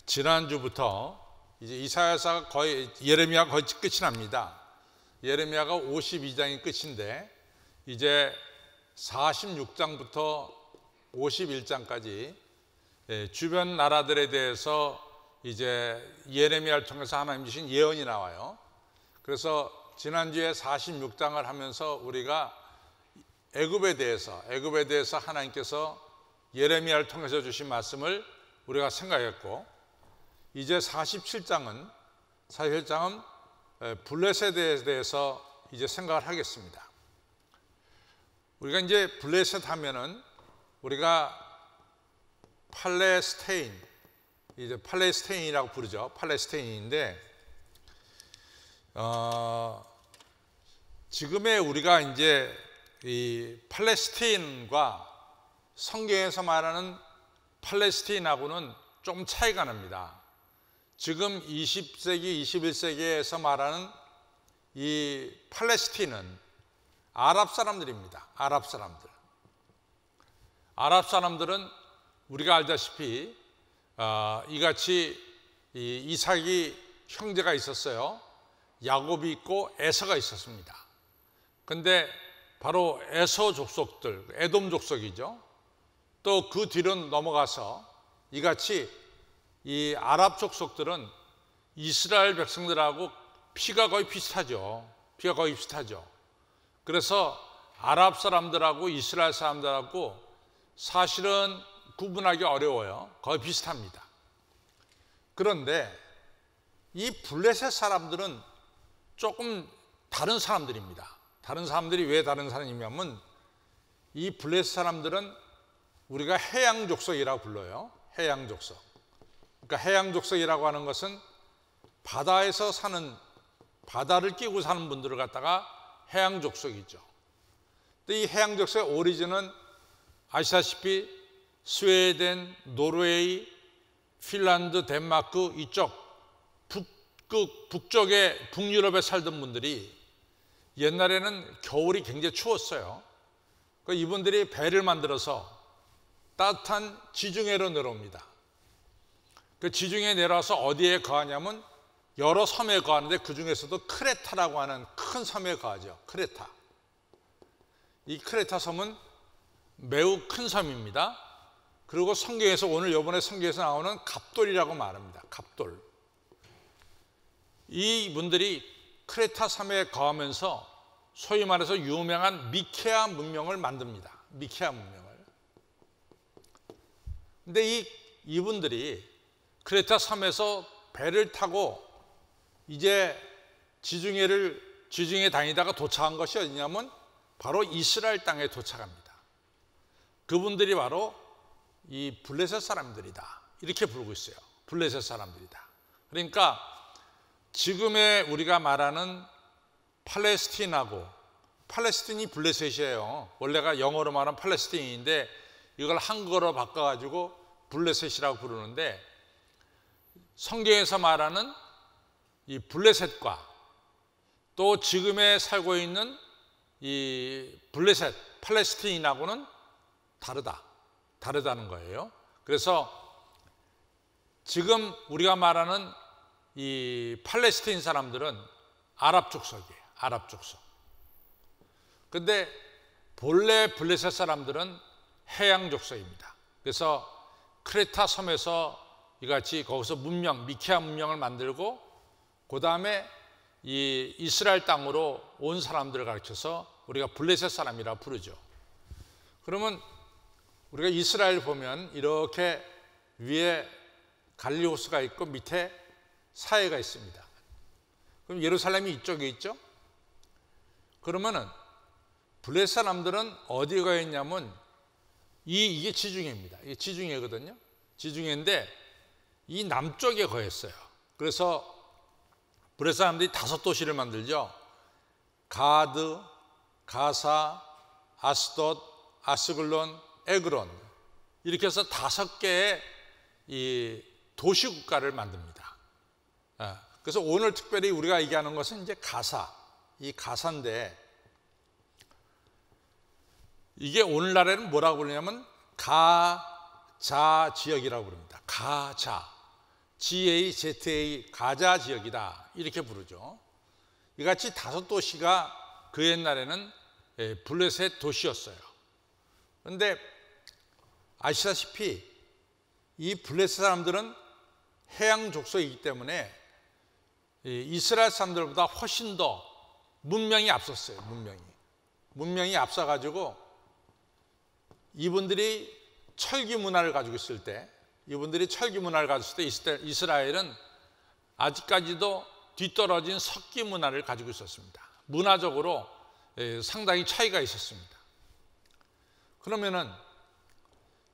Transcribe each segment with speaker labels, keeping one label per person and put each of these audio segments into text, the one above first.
Speaker 1: 지난주부터 이제 이사야서가 예레미야가 거의 끝이 납니다. 예레미야가 52장이 끝인데 이제 46장부터 51장까지 주변 나라들에 대해서 이제 예레미야를 통해서 하나님 주신 예언이 나와요. 그래서 지난주에 46장을 하면서 우리가 애굽에 대해서 하나님께서 예레미야를 통해서 주신 말씀을 우리가 생각했고, 이제 47장은 블레셋에 대해서 이제 생각을 하겠습니다. 우리가 이제 블레셋 하면은 우리가 팔레스타인이라고 부르죠. 팔레스타인인데 지금의 우리가 이제 이 팔레스타인과 성경에서 말하는 팔레스타인하고는 좀 차이가 납니다. 지금 20세기, 21세기에서 말하는 이 팔레스타인은 아랍 사람들입니다. 아랍 사람들은 우리가 알다시피 이같이 이삭이 형제가 있었어요. 야곱이 있고 에서가 있었습니다. 근데 바로 에서 족속들, 에돔 족속이죠. 또 그 뒤로 넘어가서 이같이 이 아랍 족속들은 이스라엘 백성들하고 피가 거의 비슷하죠. 그래서 아랍 사람들하고 이스라엘 사람들하고 사실은 구분하기 어려워요. 거의 비슷합니다. 그런데 이 블레셋 사람들은 조금 다른 사람들입니다. 다른 사람들이 왜 다른 사람이냐면 이 블레셋 사람들은 우리가 해양 족속이라고 불러요. 해양 족속. 그러니까 해양 족속이라고 하는 것은 바다에서 사는, 바다를 끼고 사는 분들을 갖다가 해양 족속이죠. 근데 이 해양 족속의 오리진은 아시다시피 스웨덴, 노르웨이, 핀란드, 덴마크 이쪽 북쪽에 북유럽에 살던 분들이 옛날에는 겨울이 굉장히 추웠어요. 그러니까 이분들이 배를 만들어서 따뜻한 지중해로 내려옵니다. 그 지중해에 내려와서 어디에 거하냐면 여러 섬에 거하는데 그 중에서도 크레타라고 하는 큰 섬에 거하죠. 크레타. 이 크레타 섬은 매우 큰 섬입니다. 그리고 성경에서 오늘 이번에 성경에서 나오는 갑돌이라고 말합니다. 갑돌. 이 분들이 크레타 섬에 거하면서 소위 말해서 유명한 미케아 문명을 만듭니다. 미케아 문명을. 근데 이분들이 크레타 섬에서 배를 타고 이제 지중해 다니다가 도착한 것이 어디냐면 바로 이스라엘 땅에 도착합니다. 그분들이 바로 이 블레셋 사람들이다. 이렇게 부르고 있어요. 블레셋 사람들이다. 그러니까 지금의 우리가 말하는 팔레스틴이 블레셋이에요. 원래가 영어로 말하면 팔레스틴인데 이걸 한국어로 바꿔가지고 블레셋이라고 부르는데, 성경에서 말하는 이 블레셋과 또 지금에 살고 있는 이 블레셋, 팔레스틴하고는 다르다는 거예요. 그래서 지금 우리가 말하는 이 팔레스틴 사람들은 아랍 족속이에요. 아랍 족속. 근데 본래 블레셋 사람들은 해양 족속입니다. 그래서 크레타 섬에서 이같이 거기서 미케아 문명을 만들고 그 다음에 이 이스라엘 땅으로 온 사람들을 가르쳐서 우리가 블레셋 사람이라 부르죠. 그러면 우리가 이스라엘 보면 이렇게 위에 갈리오스가 있고 밑에 사해가 있습니다. 그럼 예루살렘이 이쪽에 있죠? 그러면은 블레셋 사람들은 어디가 있냐면 이게 지중해입니다. 이게 지중해거든요. 지중해인데 이 남쪽에 거했어요. 그래서 블레셋 사람들이 5도시를 만들죠. 가드, 가사, 아스돗, 아스글론, 에그론, 이렇게 해서 5개의 이 도시 국가를 만듭니다. 그래서 오늘 특별히 우리가 얘기하는 것은 이제 이 가사인데, 이게 오늘날에는 뭐라고 부르냐면 가자 지역이라고 부릅니다. 가자. GAZA 가자 지역이다 이렇게 부르죠. 이같이 5도시가 그 옛날에는 블레셋 도시였어요. 그런데 아시다시피 이 블레셋 사람들은 해양 족속이기 때문에 이스라엘 사람들보다 훨씬 더 문명이 앞섰어요. 문명이 앞서가지고 이분들이 철기 문화를 가지고 있을 때 이스라엘은 아직까지도 뒤떨어진 석기 문화를 가지고 있었습니다. 문화적으로 상당히 차이가 있었습니다. 그러면은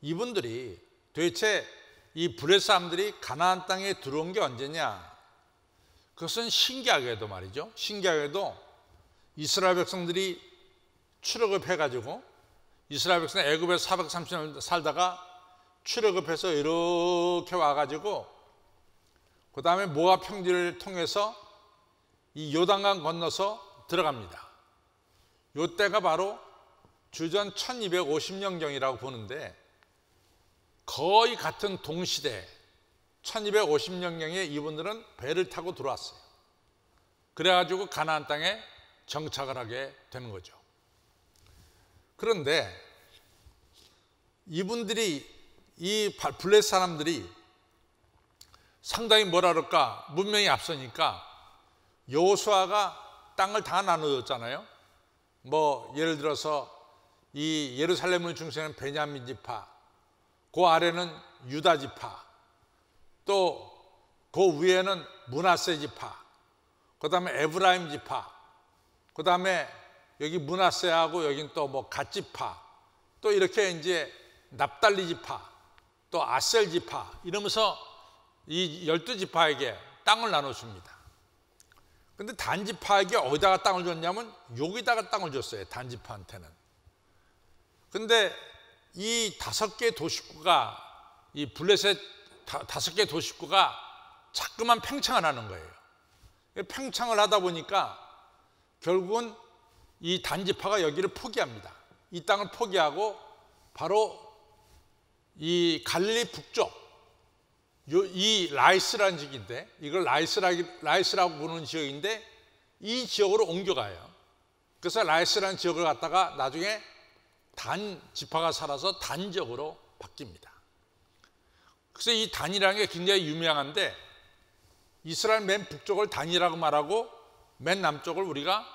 Speaker 1: 이분들이 도대체 이 블레셋 사람들이 가나안 땅에 들어온 게 언제냐? 그것은 신기하게도 말이죠. 신기하게도 이스라엘 백성들이 출애굽 해가지고 이스라엘 백성이 애굽에서 430년 살다가 출애굽해서 이렇게 와가지고 그 다음에 모압 평지를 통해서 이 요단강 건너서 들어갑니다. 이때가 바로 주전 1250년경이라고 보는데 거의 같은 동시대 1250년경에 이분들은 배를 타고 들어왔어요. 그래가지고 가나안 땅에 정착을 하게 되는 거죠. 그런데 이분들이 이 블레셋 사람들이 상당히 뭐라 그럴까 문명이 앞서니까 여호수아가 땅을 다 나눠줬잖아요. 뭐 예를 들어서 이 예루살렘을 중심하는 베냐민 지파, 그 아래는 유다 지파, 또 그 위에는 므낫세 지파, 그 다음에 에브라임 지파, 그 다음에 여기 므낫세하고 여긴 또 뭐 갓 지파, 또 이렇게 이제 납달리 지파, 또 아셀 지파 이러면서 이 12지파에게 땅을 나눠줍니다. 근데 단지파에게 어디다가 땅을 줬냐면 여기다가 땅을 줬어요. 단지파한테는. 근데 이 5개 도식구가 이 블레셋 5개 도식구가 자꾸만 팽창을 하는 거예요. 팽창을 하다 보니까 결국은 이 단지파가 여기를 포기합니다. 이 땅을 포기하고 바로 이 갈릴리 북쪽 이 라이스라는 지역인데 이걸 라이스라고 부르는 지역인데 이 지역으로 옮겨가요. 그래서 라이스라는 지역을 갖다가 나중에 단 지파가 살아서 단 지역으로 바뀝니다. 그래서 이 단이라는 게 굉장히 유명한데 이스라엘 맨 북쪽을 단이라고 말하고 맨 남쪽을 우리가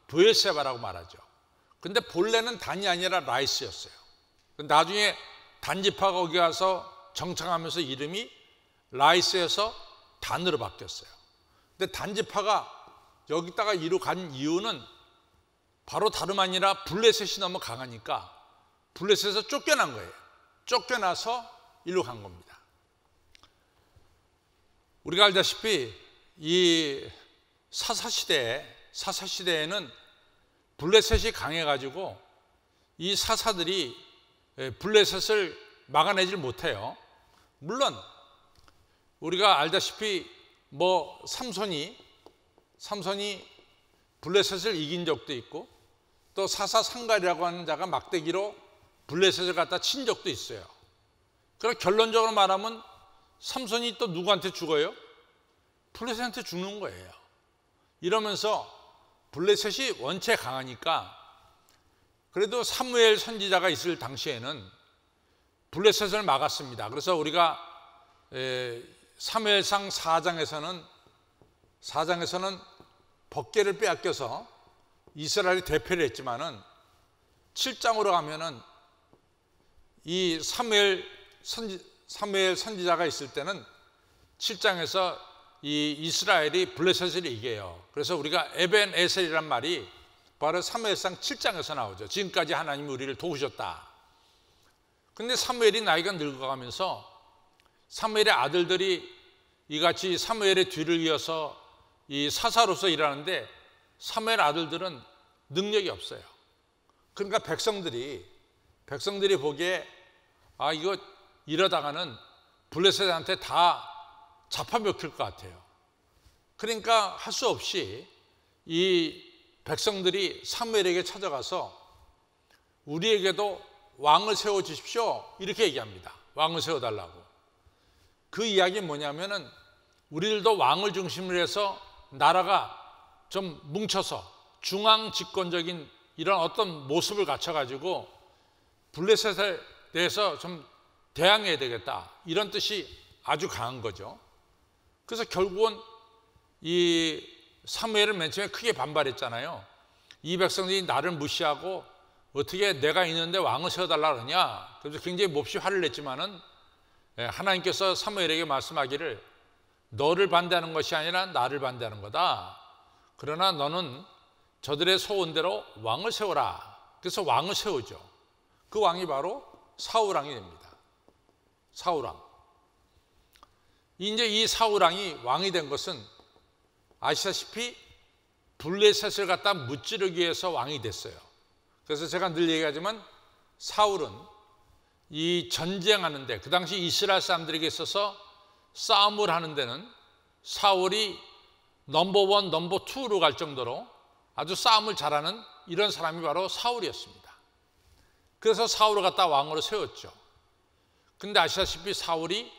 Speaker 1: 브에르세바라고 말하죠. 근데 본래는 단이 아니라 라이스였어요. 나중에 단지파가 거기 가서 정착하면서 이름이 라이스에서 단으로 바뀌었어요. 근데 단지파가 여기다가 이로 간 이유는 바로 다름 아니라 블레셋이 너무 강하니까 블레셋에서 쫓겨난 거예요. 쫓겨나서 이리로 간 겁니다. 우리가 알다시피 이 사사시대에는 블레셋이 강해가지고 이 사사들이 블레셋을 막아내질 못해요. 물론 우리가 알다시피 뭐 삼손이 블레셋을 이긴 적도 있고 또 사사 상갈이라고 하는 자가 막대기로 블레셋을 갖다 친 적도 있어요. 그럼 결론적으로 말하면 삼손이 또 누구한테 죽어요? 블레셋한테 죽는 거예요. 이러면서 블레셋이 원체 강하니까 그래도 사무엘 선지자가 있을 당시에는 블레셋을 막았습니다. 그래서 우리가 사무엘상 4장에서는 법궤를 빼앗겨서 이스라엘이 대패를 했지만은 7장으로 가면은 이 사무엘 선지자가 있을 때는 7장에서 이 이스라엘이 블레셋을 이겨요. 그래서 우리가 에벤에셀이란 말이 바로 사무엘상 7장에서 나오죠. 지금까지 하나님이 우리를 도우셨다. 근데 사무엘이 나이가 늙어가면서 사무엘의 아들들이 이같이 사무엘의 뒤를 이어서 이 사사로서 일하는데 사무엘 아들들은 능력이 없어요. 그러니까 백성들이 보기에 이거 이러다가는 블레셋한테 다 잡아먹힐 것 같아요. 그러니까 할 수 없이 이 백성들이 사무엘에게 찾아가서 우리에게도 왕을 세워주십시오 이렇게 얘기합니다. 왕을 세워달라고. 그 이야기는 뭐냐면은 우리들도 왕을 중심으로 해서 나라가 좀 뭉쳐서 중앙 집권적인 이런 어떤 모습을 갖춰가지고 블레셋에 대해서 좀 대항해야 되겠다, 이런 뜻이 아주 강한 거죠. 그래서 결국은 이 사무엘은 맨 처음에 크게 반발했잖아요. 이 백성들이 나를 무시하고 어떻게 내가 있는데 왕을 세워달라 그러냐. 그래서 굉장히 몹시 화를 냈지만은 하나님께서 사무엘에게 말씀하기를 너를 반대하는 것이 아니라 나를 반대하는 거다. 그러나 너는 저들의 소원대로 왕을 세워라. 그래서 왕을 세우죠. 그 왕이 바로 사울왕이 됩니다. 사울왕. 이제 이 사울왕이 왕이 된 것은 아시다시피 블레셋을 갖다 무찌르기 위해서 왕이 됐어요. 그래서 제가 늘 얘기하지만 사울은 이 전쟁하는데, 그 당시 이스라엘 사람들에게 있어서 싸움을 하는 데는 사울이 넘버원, 넘버2로 갈 정도로 아주 싸움을 잘하는 이런 사람이 바로 사울이었습니다. 그래서 사울을 갖다 왕으로 세웠죠. 근데 아시다시피 사울이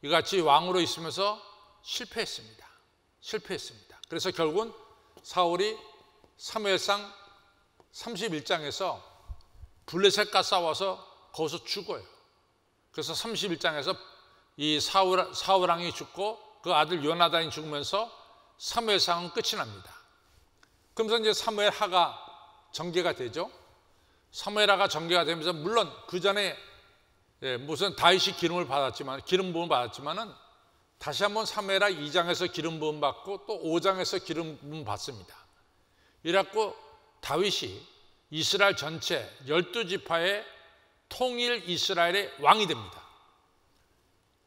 Speaker 1: 이같이 왕으로 있으면서 실패했습니다. 그래서 결국은 사울이 사무엘상 31장에서 블레셋과 싸워서 거기서 죽어요. 그래서 31장에서 이 사울왕이 죽고 그 아들 요나단이 죽으면서 사무엘상은 끝이 납니다. 그러면서 이제 사무엘하가 전개가 되죠. 사무엘하가 전개가 되면서 물론 그 전에 무슨 다윗이 기름 부음을 받았지만은 다시 한번 사무엘하 2장에서 기름 부음 받고 또 5장에서 기름 부음 받습니다. 이래갖고 다윗이 이스라엘 전체 12지파의 통일 이스라엘의 왕이 됩니다.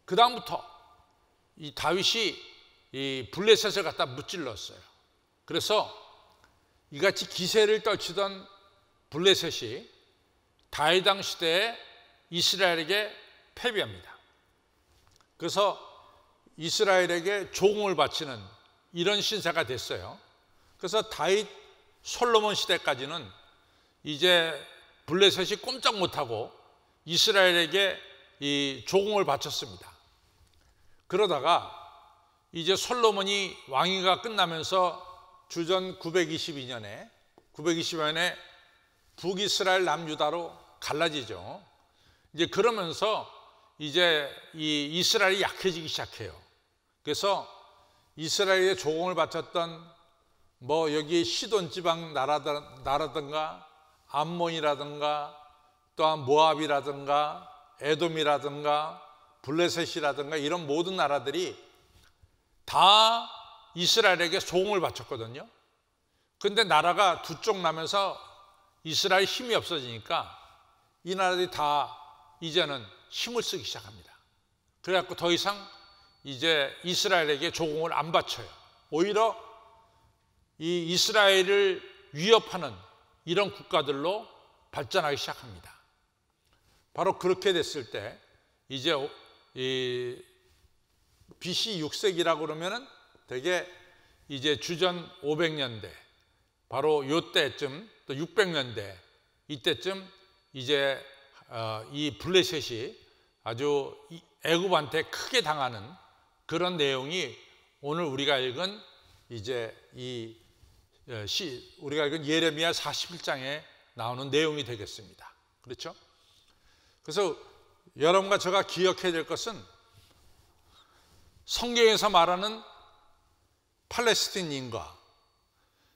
Speaker 1: 그 다음부터 이 다윗이 이 블레셋을 갖다 무찔렀어요. 그래서 이같이 기세를 떨치던 블레셋이 다윗 왕 시대에 이스라엘에게 패배합니다. 그래서 이스라엘에게 조공을 바치는 이런 신세가 됐어요. 그래서 다윗 솔로몬 시대까지는 이제 블레셋이 꼼짝 못하고 이스라엘에게 이 조공을 바쳤습니다. 그러다가 이제 솔로몬이 왕위가 끝나면서 주전 922년에 북이스라엘 남유다로 갈라지죠. 이제 그러면서 이제 이 이스라엘이 약해지기 시작해요. 그래서 이스라엘에 조공을 바쳤던 뭐 여기 시돈 지방 나라든가 암몬이라든가 또한 모압이라든가 에돔이라든가 블레셋이라든가 이런 모든 나라들이 다 이스라엘에게 조공을 바쳤거든요. 그런데 나라가 두 쪽 나면서 이스라엘 힘이 없어지니까 이 나라들이 다 이제는 힘을 쓰기 시작합니다. 그래갖고 더 이상 이제 이스라엘에게 조공을 안 바쳐요. 오히려 이 이스라엘을 위협하는 이런 국가들로 발전하기 시작합니다. 바로 그렇게 됐을 때 이제 이 BC 6세기라고 그러면은 되게 이제 주전 500년대 바로 요때쯤 또 600년대 이때쯤 이제 이 블레셋이 아주 애굽한테 크게 당하는 그런 내용이 오늘 우리가 읽은 이제 우리가 읽은 예레미야 41장에 나오는 내용이 되겠습니다. 그렇죠? 그래서 여러분과 제가 기억해야 될 것은 성경에서 말하는 팔레스틴인과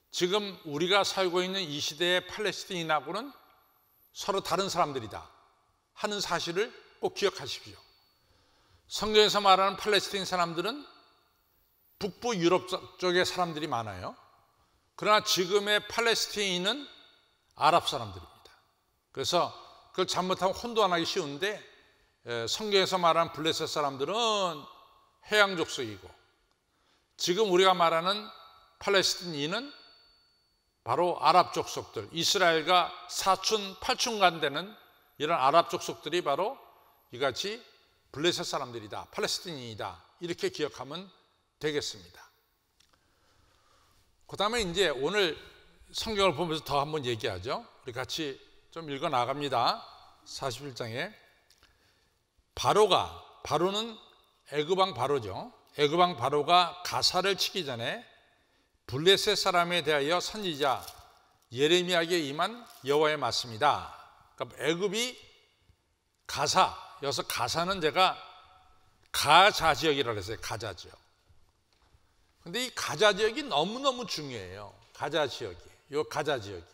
Speaker 1: 지금 우리가 살고 있는 이 시대의 팔레스틴인하고는 서로 다른 사람들이다 하는 사실을 꼭 기억하십시오. 성경에서 말하는 팔레스틴 사람들은 북부 유럽 쪽의 사람들이 많아요. 그러나 지금의 팔레스틴은 아랍 사람들입니다. 그래서 그걸 잘못하면 혼돈하기 쉬운데 성경에서 말하는 블레셋 사람들은 해양 족속이고 지금 우리가 말하는 팔레스틴인은 바로 아랍 족속들, 이스라엘과 사춘, 팔춘간 되는 이런 아랍 족속들이 바로 이같이 블레셋 사람들이다, 팔레스틴인이다 이렇게 기억하면 되겠습니다. 그 다음에 이제 오늘 성경을 보면서 더 한번 얘기하죠. 우리 같이 좀 읽어 나갑니다. 41장에 바로는 애굽 왕 바로죠. 애굽 왕 바로가 가사를 치기 전에 블레셋 사람에 대하여 선지자 예레미야에게 임한 여호와의 말씀이다. 그러니까 애굽이 가사, 여기서 가사는 제가 가자 지역이라고 했어요. 가자 지역. 근데 이 가자 지역이 너무너무 중요해요. 가자 지역이. 요 가자 지역이.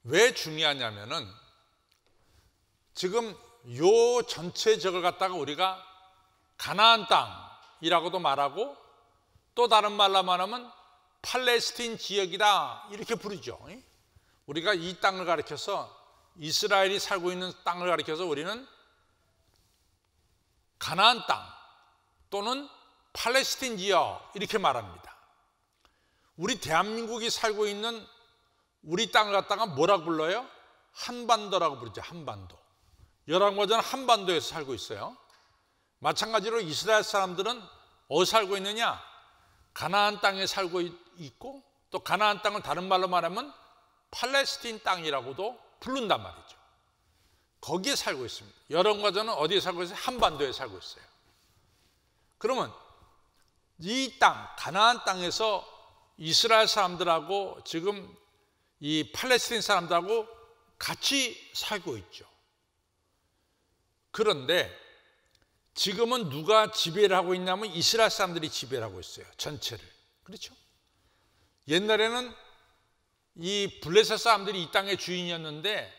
Speaker 1: 왜 중요하냐면은 지금 요 전체 지역을 갖다가 우리가 가나안 땅이라고도 말하고 또 다른 말로 말하면 팔레스틴 지역이다 이렇게 부르죠. 우리가 이 땅을 가리켜서 이스라엘이 살고 있는 땅을 가리켜서 우리는 가나안 땅 또는 팔레스틴 지역 이렇게 말합니다. 우리 대한민국이 살고 있는 우리 땅을 갖다가 뭐라고 불러요? 한반도라고 부르죠. 한반도. 열왕과자는 한반도에서 살고 있어요. 마찬가지로 이스라엘 사람들은 어디 살고 있느냐? 가나안 땅에 살고 있고 또 가나안 땅을 다른 말로 말하면 팔레스틴 땅이라고도 부른단 말이죠. 거기에 살고 있습니다. 열왕과자는 어디에 살고 있어요? 한반도에 살고 있어요. 그러면 이 땅, 가나안 땅에서 이스라엘 사람들하고 지금 이 팔레스틴 사람들하고 같이 살고 있죠. 그런데 지금은 누가 지배를 하고 있냐면 이스라엘 사람들이 지배를 하고 있어요. 전체를. 그렇죠? 옛날에는 이 블레셋 사람들이 이 땅의 주인이었는데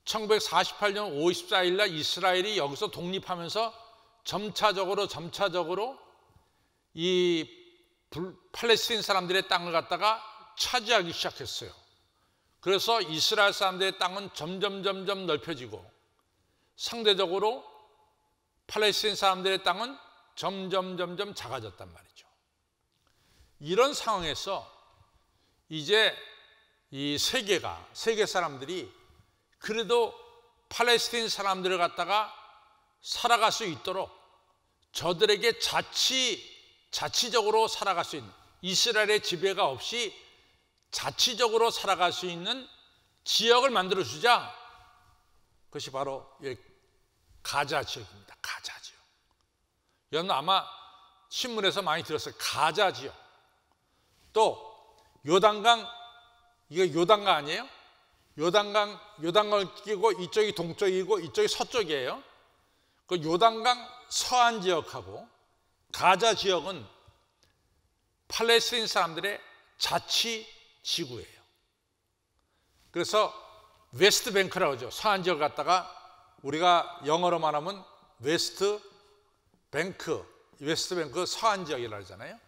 Speaker 1: 1948년 5월 14일 날 이스라엘이 여기서 독립하면서 점차적으로 이 팔레스틴 사람들의 땅을 갖다가 차지하기 시작했어요. 그래서 이스라엘 사람들의 땅은 점점 넓혀지고 상대적으로 팔레스틴 사람들의 땅은 점점 작아졌단 말이죠. 이런 상황에서 이제 이 세계 사람들이 그래도 팔레스틴 사람들을 갖다가 살아갈 수 있도록 저들에게 자치적으로 살아갈 수 있는 이스라엘의 지배가 없이 자치적으로 살아갈 수 있는 지역을 만들어주자. 그것이 바로 가자 지역입니다. 가자 지역. 여러분 아마 신문에서 많이 들었어요. 가자 지역. 또 요단강, 이게 요단강 아니에요? 요단강을 끼고 이쪽이 동쪽이고 이쪽이 서쪽이에요. 그 요단강 서안 지역하고 가자 지역은 팔레스틴 사람들의 자치 지구예요. 그래서 웨스트 뱅크라고 하죠. 서안 지역을 갖다가 우리가 영어로 말하면 웨스트 뱅크 서안 지역이라고 하잖아요.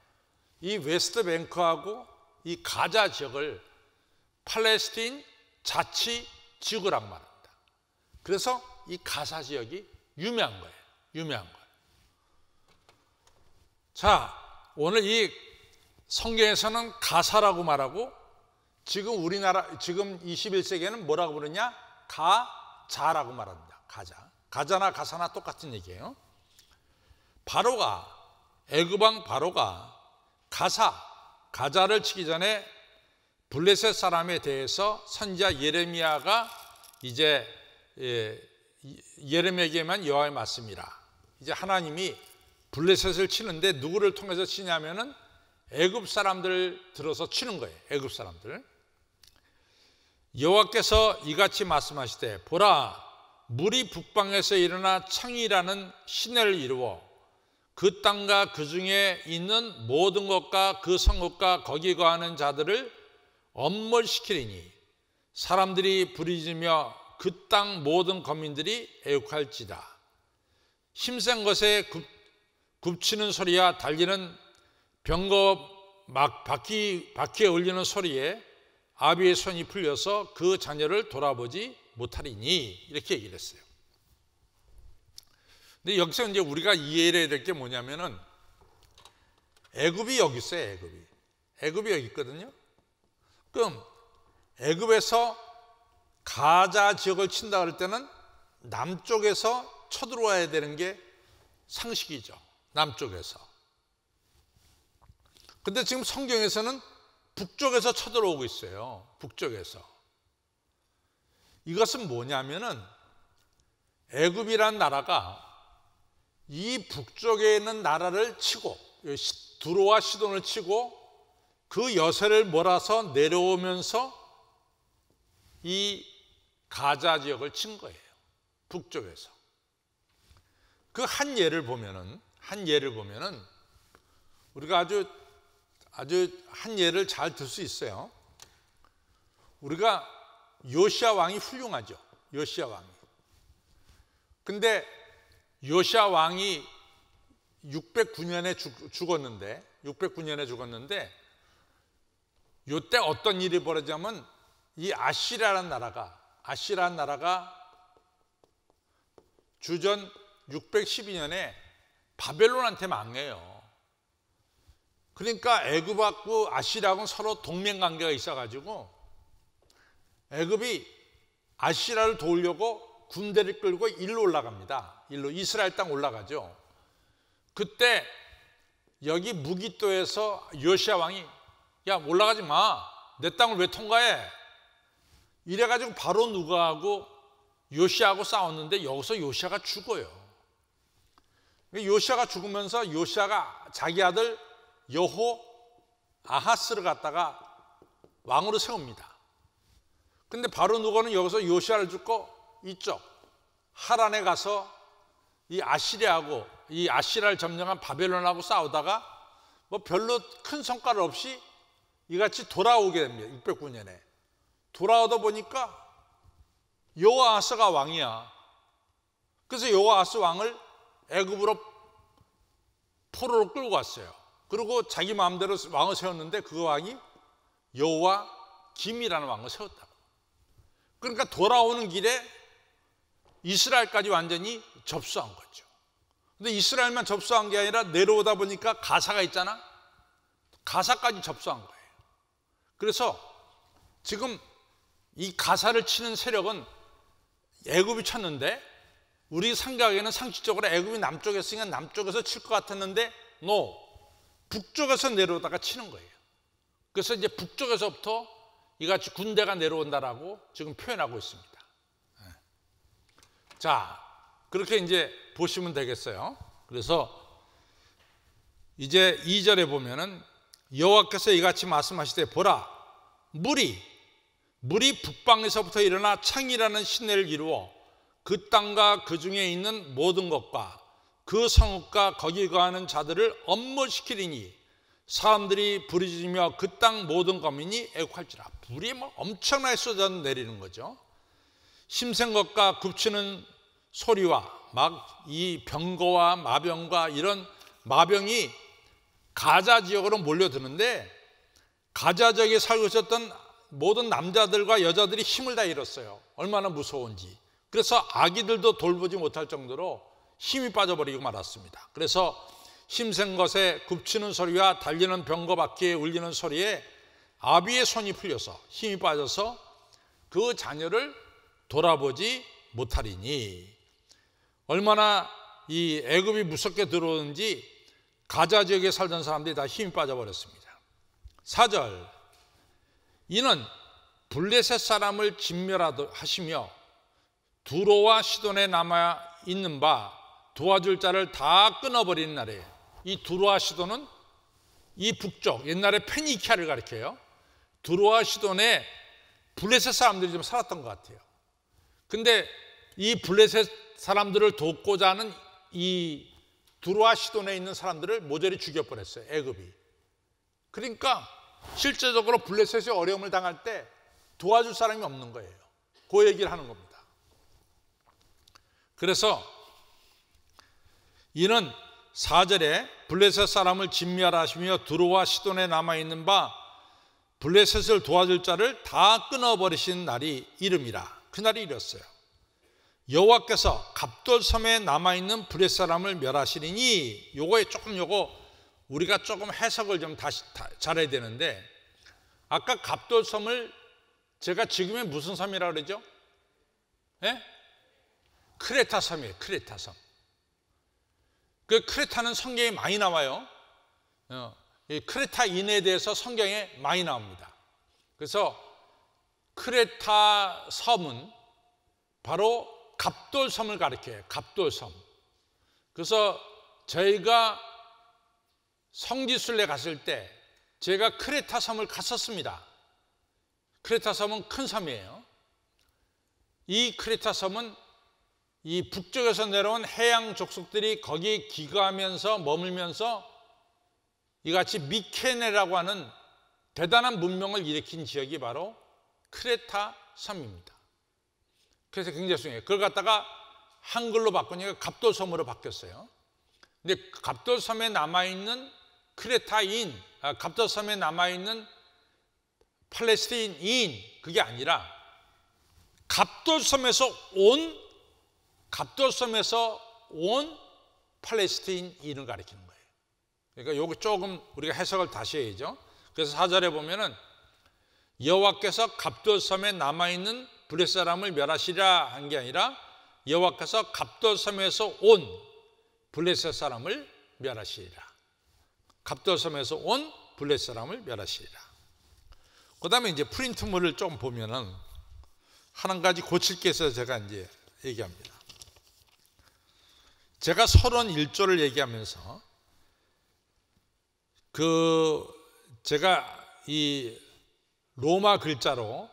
Speaker 1: 이 웨스트 뱅크하고 이 가자 지역을 팔레스틴 자치 지구란 말입니다. 그래서 이 가사 지역이 유명한 거예요. 자, 오늘 이 성경에서는 가사라고 말하고 지금 우리나라 지금 21세기에는 뭐라고 부르냐? 가자라고 말합니다. 가자나 가사나 똑같은 얘기예요. 애굽 왕 바로가 가자를 치기 전에 블레셋 사람에 대해서 선지자 예레미야가 이제 예레미야에게만 여호와의 말씀이라. 이제 하나님이 블레셋을 치는데 누구를 통해서 치냐면은 애굽 사람들 들어서 치는 거예요. 애굽 사람들. 여호와께서 이같이 말씀하시되 보라 물이 북방에서 일어나 창이라는 시내를 이루어 그 땅과 그 중에 있는 모든 것과 그 성읍과 거기 거하는 자들을 엄멸시키리니 사람들이 부르짖으며 그 땅 모든 거민들이 애국할지다. 힘센 것에 굽치는 소리와 달리는 병거 막 바퀴에 울리는 소리에 아비의 손이 풀려서 그 자녀를 돌아보지 못하리니 이렇게 얘기를 했어요. 근데 여기서 이제 우리가 이해해야 될 게 뭐냐면은 애굽이 여기 있어요. 애굽이 여기 있거든요. 그럼 애굽에서 가자 지역을 친다 그럴 때는 남쪽에서 쳐들어와야 되는 게 상식이죠. 남쪽에서. 근데 지금 성경에서는 북쪽에서 쳐들어오고 있어요. 북쪽에서. 이것은 뭐냐면은 애굽이란 나라가 이 북쪽에 있는 나라를 치고 두로와 시돈을 치고 그 여세를 몰아서 내려오면서 이 가자 지역을 친 거예요. 북쪽에서. 그 한 예를 보면은 우리가 아주 한 예를 잘 들 수 있어요. 우리가 요시야 왕이 훌륭하죠. 요시야 왕이. 근데 요시야 왕이 609년에 죽었는데 요때 어떤 일이 벌어지냐면 이 아시라라는 나라가 주전 612년에 바벨론한테 망해요. 그러니까 애굽하고 아시라하고는 서로 동맹 관계가 있어가지고 애굽이 아시라를 도우려고 군대를 끌고 일로 올라갑니다. 일로 이스라엘 땅 올라가죠. 그때 여기 무기또에서 요시야 왕이 야 올라가지 마. 내 땅을 왜 통과해? 이래가지고 바로 누가하고 요시야하고 싸웠는데 여기서 요시야가 죽어요. 요시야가 죽으면서 요시야가 자기 아들 여호 아하스를 갖다가 왕으로 세웁니다. 근데 바로 누가는 여기서 요시야를 죽고 이쪽 하란에 가서 이 아시리하고 이 아시라를 점령한 바벨론하고 싸우다가 뭐 별로 큰 성과를 없이 이같이 돌아오게 됩니다. 609년에 돌아오다 보니까 여호아하스가 왕이야. 그래서 여호아하스 왕을 애굽으로 포로로 끌고 왔어요. 그리고 자기 마음대로 왕을 세웠는데 그 왕이 여호와 김이라는 왕을 세웠다고. 그러니까 돌아오는 길에 이스라엘까지 완전히 접수한 거죠. 근데 이스라엘만 접수한 게 아니라 내려오다 보니까 가사가 있잖아. 가사까지 접수한 거예요. 그래서 지금 이 가사를 치는 세력은 애굽이 쳤는데 우리 생각에는 상식적으로 애굽이 남쪽에 있으니까 남쪽에서 칠 것 같았는데 북쪽에서 내려오다가 치는 거예요. 그래서 이제 북쪽에서부터 이같이 군대가 내려온다라고 지금 표현하고 있습니다. 자, 그렇게 이제 보시면 되겠어요. 그래서 이제 2절에 보면은 여호와께서 이같이 말씀하시되 보라 물이 북방에서부터 일어나 창이라는 시내를 이루어 그 땅과 그 중에 있는 모든 것과 그 성읍과 거기 거하는 자들을 엄몰시키리니 사람들이 부르짖으며 그 땅 모든 거민이 애곡할지라. 불이 뭐 엄청나게 쏟아 내리는 거죠. 심생것과 굽치는 소리와 막 이 병거와 마병과 이런 마병이 가자 지역으로 몰려드는데 가자 지역에 살고 있었던 모든 남자들과 여자들이 힘을 다 잃었어요. 얼마나 무서운지. 그래서 아기들도 돌보지 못할 정도로 힘이 빠져버리고 말았습니다. 그래서 힘센것에 굽치는 소리와 달리는 병거 바퀴에 울리는 소리에 아비의 손이 풀려서 힘이 빠져서 그 자녀를 돌아보지 못하리니. 얼마나 이 애굽이 무섭게 들어오는지 가자 지역에 살던 사람들이 다 힘이 빠져버렸습니다. 4절 이는 블레셋 사람을 진멸하시며 두로와 시돈에 남아있는 바 도와줄 자를 다 끊어버리는 날이에요. 이 두로와 시돈은 이 북쪽 옛날에 페니키아를 가리켜요. 두로와 시돈에 블레셋 사람들이 좀 살았던 것 같아요. 근데 이 블레셋 사람들을 돕고자 하는 이 두로와 시돈에 있는 사람들을 모조리 죽여버렸어요. 애굽이. 그러니까 실제적으로 블레셋이 어려움을 당할 때 도와줄 사람이 없는 거예요. 그 얘기를 하는 겁니다. 그래서 이는 4절에 블레셋 사람을 진멸하시며 두로와 시돈에 남아있는 바 블레셋을 도와줄 자를 다 끊어버리신 날이 이름이라. 그날이 이랬어요. 여호와께서 갑돌섬에 남아있는 블레셋 사람을 멸하시리니. 요거 우리가 조금 해석을 좀 다시 잘해야 되는데 아까 갑돌섬을 제가 지금의 무슨 섬이라고 그러죠? 예? 크레타 섬이에요. 크레타 섬. 그 크레타는 성경에 많이 나와요. 이 크레타인에 대해서 성경에 많이 나옵니다. 그래서 크레타 섬은 바로 갑돌섬을 가리켜요. 갑돌섬. 그래서 저희가 성지순례 갔을 때 제가 크레타 섬을 갔었습니다. 크레타 섬은 큰 섬이에요. 이 크레타 섬은 이 북쪽에서 내려온 해양 족속들이 거기에 기거하면서 머물면서 이같이 미케네라고 하는 대단한 문명을 일으킨 지역이 바로 크레타 섬입니다. 그래서 굉장히 중요해요. 그걸 갖다가 한글로 바꾸니까 갑돌섬으로 바뀌었어요. 근데 갑돌섬에 남아있는 갑돌섬에 남아있는 팔레스타인인 그게 아니라 갑돌섬에서 온 팔레스타인인을 가리키는 거예요. 그러니까 요거 조금 우리가 해석을 다시 해야죠. 그래서 4절에 보면은 여호와께서 갑돌섬에 남아있는 블레 사람을 멸하시리라 한 게 아니라 여호와께서 갑돌섬에서 온 블레셋 사람을 멸하시리라. 갑돌섬에서 온 블레셋 사람을 멸하시리라. 그 다음에 이제 프린트물을 좀 보면은 한 가지 고칠 게 있어서 제가 이제 얘기합니다. 제가 31조를 얘기하면서 제가 이 로마 글자로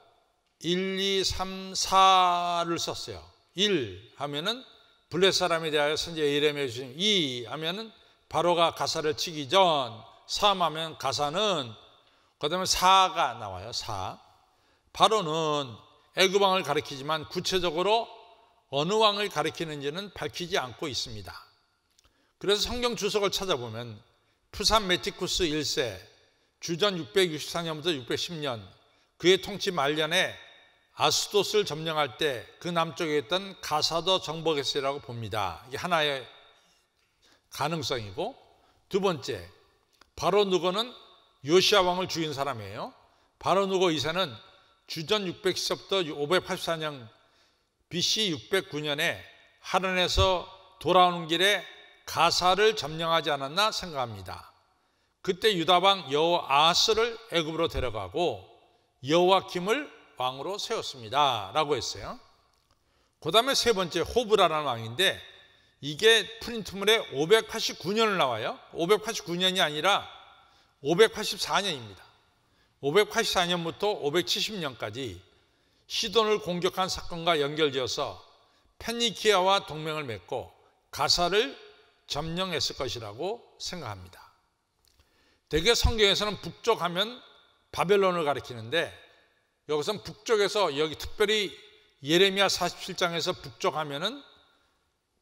Speaker 1: 1, 2, 3, 4를 썼어요. 1 하면은 블레 사람에 대하여 선지자 예레미야 주신, 2 하면은 바로가 가사를 치기 전, 3 하면 가사는, 그 다음에 4가 나와요. 4. 바로는 애굽 왕을 가리키지만 구체적으로 어느 왕을 가리키는지는 밝히지 않고 있습니다. 그래서 성경 주석을 찾아보면 푸산 메티쿠스 1세 주전 664년부터 610년 그의 통치 말년에 아스돗을 점령할 때 그 남쪽에 있던 가사도 정복했으리라고 봅니다. 이게 하나의 가능성이고, 두 번째, 바로 누고는 요시야 왕을 죽인 사람이에요. 바로 누고 2세는 주전 610부터 584년 BC 609년에 하란에서 돌아오는 길에 가사를 점령하지 않았나 생각합니다. 그때 유다왕 여호아스를 애굽으로 데려가고 여호와킴을 왕으로 세웠습니다 라고 했어요. 그 다음에 세 번째 호브라라는 왕인데 이게 프린트물에 589년을 나와요. 589년이 아니라 584년입니다. 584년부터 570년까지 시돈을 공격한 사건과 연결지어서 페니키아와 동맹을 맺고 가사를 점령했을 것이라고 생각합니다. 대개 성경에서는 북쪽 하면 바벨론을 가리키는데 여기서는 북쪽에서, 여기 특별히 예레미야 47장에서 북쪽 하면은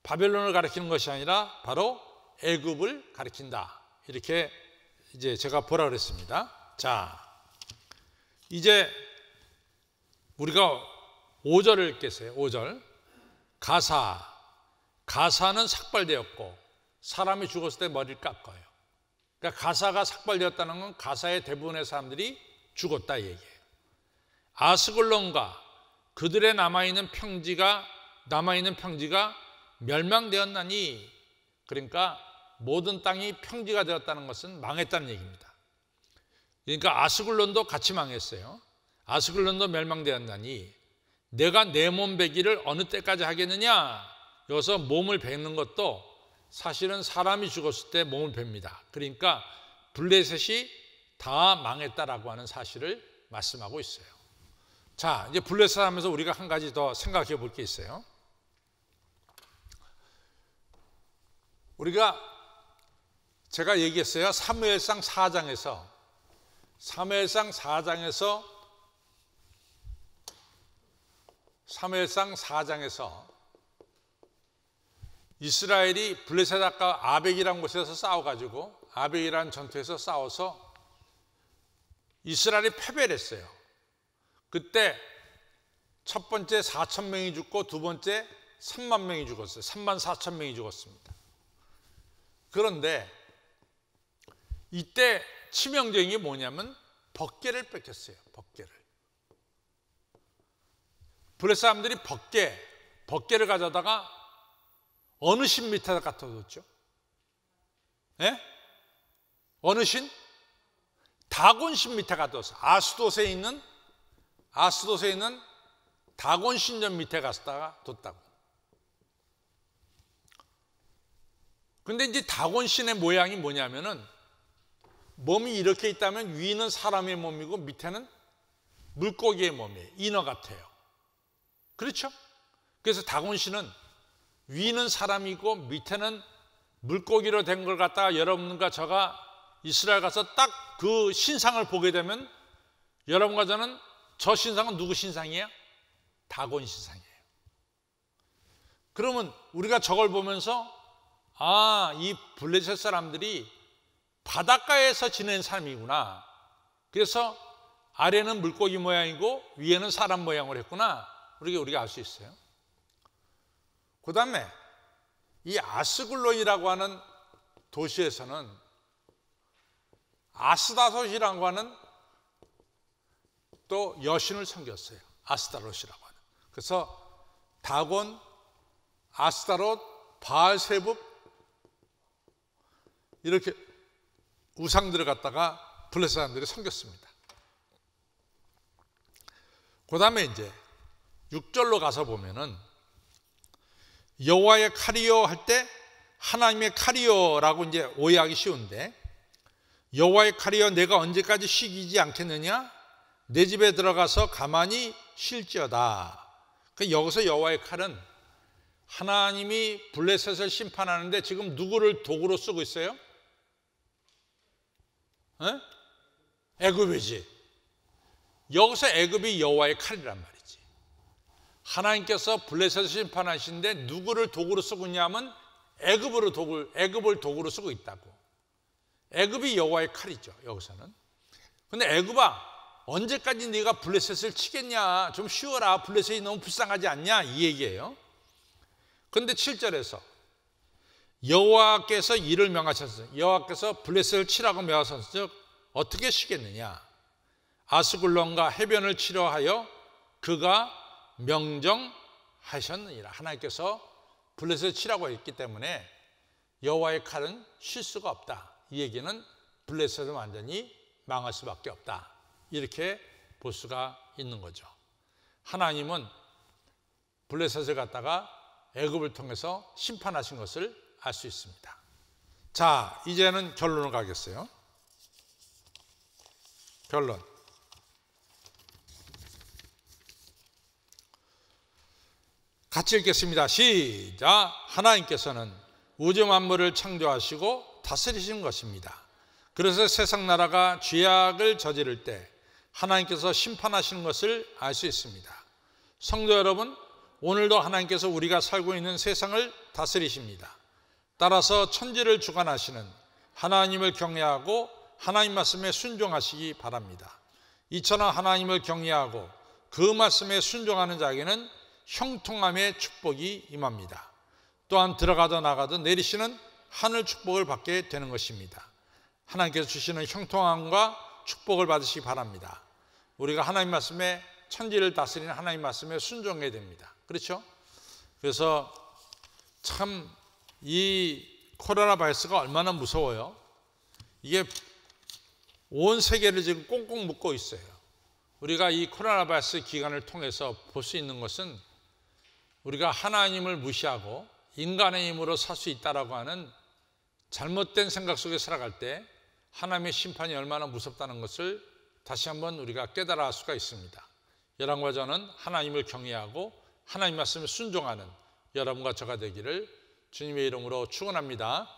Speaker 1: 바벨론을 가리키는 것이 아니라 바로 애굽을 가리킨다. 이렇게 이제 제가 보라 그랬습니다. 자, 이제 우리가 5절을 읽겠어요. 5절. 가사는 삭발되었고 사람이 죽었을 때 머리를 깎아요. 그러니까 가사가 삭발되었다는 건 가사의 대부분의 사람들이 죽었다 얘기예요. 아스글론과 그들의 남아있는 평지가 멸망되었나니, 그러니까 모든 땅이 평지가 되었다는 것은 망했다는 얘기입니다. 그러니까 아스글론도 같이 망했어요. 아스글론도 멸망되었나니 내가 내 몸 베기를 어느 때까지 하겠느냐. 여기서 몸을 베는 것도 사실은 사람이 죽었을 때 몸을 뵙니다. 그러니까 블레셋이 다 망했다라고 하는 사실을 말씀하고 있어요. 자, 이제 블레셋 하면서 우리가 한 가지 더 생각해 볼 게 있어요. 제가 얘기했어요. 사무엘상 4장에서 이스라엘이 블레셋과 아벡이라는 곳에서 싸워가지고, 아벡이라는 전투에서 싸워서 이스라엘이 패배를 했어요. 그때 첫 번째 4,000명이 죽고 두 번째 3만 명이 죽었어요. 3만 4천 명이 죽었습니다. 그런데 이때 치명적인 게 뭐냐면 법궤를 뺏겼어요. 법궤를. 블레셋 사람들이 법궤를 가져다가 어느 신 밑에다 갖다 뒀죠? 예? 어느 신? 다곤 신 밑에 갖다 뒀어요. 아스돗에 있는 다곤 신전 밑에 갔다가 뒀다고. 근데 이제 다곤신의 모양이 뭐냐면은 몸이 이렇게 있다면 위는 사람의 몸이고 밑에는 물고기의 몸이에요. 인어 같아요. 그렇죠? 그래서 다곤신은 위는 사람이고 밑에는 물고기로 된 걸 갖다가 여러분과 저가 이스라엘 가서 딱 그 신상을 보게 되면 여러분과 저는 저 신상은 누구 신상이에요? 다곤 신상이에요. 그러면 우리가 저걸 보면서 이 블레셋 사람들이 바닷가에서 지낸 삶이구나. 그래서 아래는 물고기 모양이고 위에는 사람 모양으로 했구나. 우리가 알 수 있어요. 그 다음에 이 아스글론이라고 하는 도시에서는 아스다롯이라고 하는 또 여신을 섬겼어요. 아스타롯이라고 하는. 그래서 다곤, 아스타롯, 바알세붑 이렇게 우상들을 갖다가 블레셋 사람들이 섬겼습니다. 그 다음에 이제 6절로 가서 보면은 여호와의 칼이요 할 때 하나님의 칼이요라고 이제 오해하기 쉬운데, 여호와의 칼이여 내가 언제까지 쉬지 않겠느냐? 내 집에 들어가서 가만히 쉴지어다. 여기서 여호와의 칼은 하나님이 블레셋을 심판하는데 지금 누구를 도구로 쓰고 있어요? 애굽이지. 여기서 애굽이 여호와의 칼이란 말이지. 하나님께서 블레셋을 심판하시는데 누구를 도구로 쓰고 있냐면 애굽을 도구로 쓰고 있다고. 애굽이 여호와의 칼이죠. 여기서는. 근데 애굽아, 언제까지 네가 블레셋을 치겠냐? 좀 쉬어라. 블레셋이 너무 불쌍하지 않냐? 이 얘기예요. 그런데 7절에서 여호와께서 이를 명하셨어요. 여호와께서 블레셋을 치라고 명하셨을 즉 어떻게 쉬겠느냐? 아스글론과 해변을 치려 하여 그가 명정하셨느니라. 하나님께서 블레셋을 치라고 했기 때문에 여호와의 칼은 쉴 수가 없다. 이 얘기는 블레셋은 완전히 망할 수밖에 없다. 이렇게 볼 수가 있는 거죠. 하나님은 블레셋을 갖다가 애굽을 통해서 심판하신 것을 알 수 있습니다. 자, 이제는 결론을 가겠어요. 결론. 같이 읽겠습니다. 시작. 하나님께서는 우주 만물을 창조하시고 다스리신 것입니다. 그래서 세상 나라가 죄악을 저지를 때 하나님께서 심판하시는 것을 알 수 있습니다. 성도 여러분, 오늘도 하나님께서 우리가 살고 있는 세상을 다스리십니다. 따라서 천지를 주관하시는 하나님을 경외하고 하나님 말씀에 순종하시기 바랍니다. 이처럼 하나님을 경외하고 그 말씀에 순종하는 자에게는 형통함의 축복이 임합니다. 또한 들어가도 나가도 내리시는 하늘 축복을 받게 되는 것입니다. 하나님께서 주시는 형통함과 축복을 받으시기 바랍니다. 우리가 하나님 말씀에, 천지를 다스리는 하나님 말씀에 순종해야 됩니다. 그렇죠? 그래서 참 이 코로나 바이러스가 얼마나 무서워요. 이게 온 세계를 지금 꽁꽁 묶고 있어요. 우리가 이 코로나 바이러스 기간을 통해서 볼 수 있는 것은 우리가 하나님을 무시하고 인간의 힘으로 살 수 있다라고 하는 잘못된 생각 속에 살아갈 때 하나님의 심판이 얼마나 무섭다는 것을 다시 한번 우리가 깨달아 할 수가 있습니다. 여러분과 저는 하나님을 경외하고 하나님 말씀을 순종하는 여러분과 저가 되기를 주님의 이름으로 축원합니다.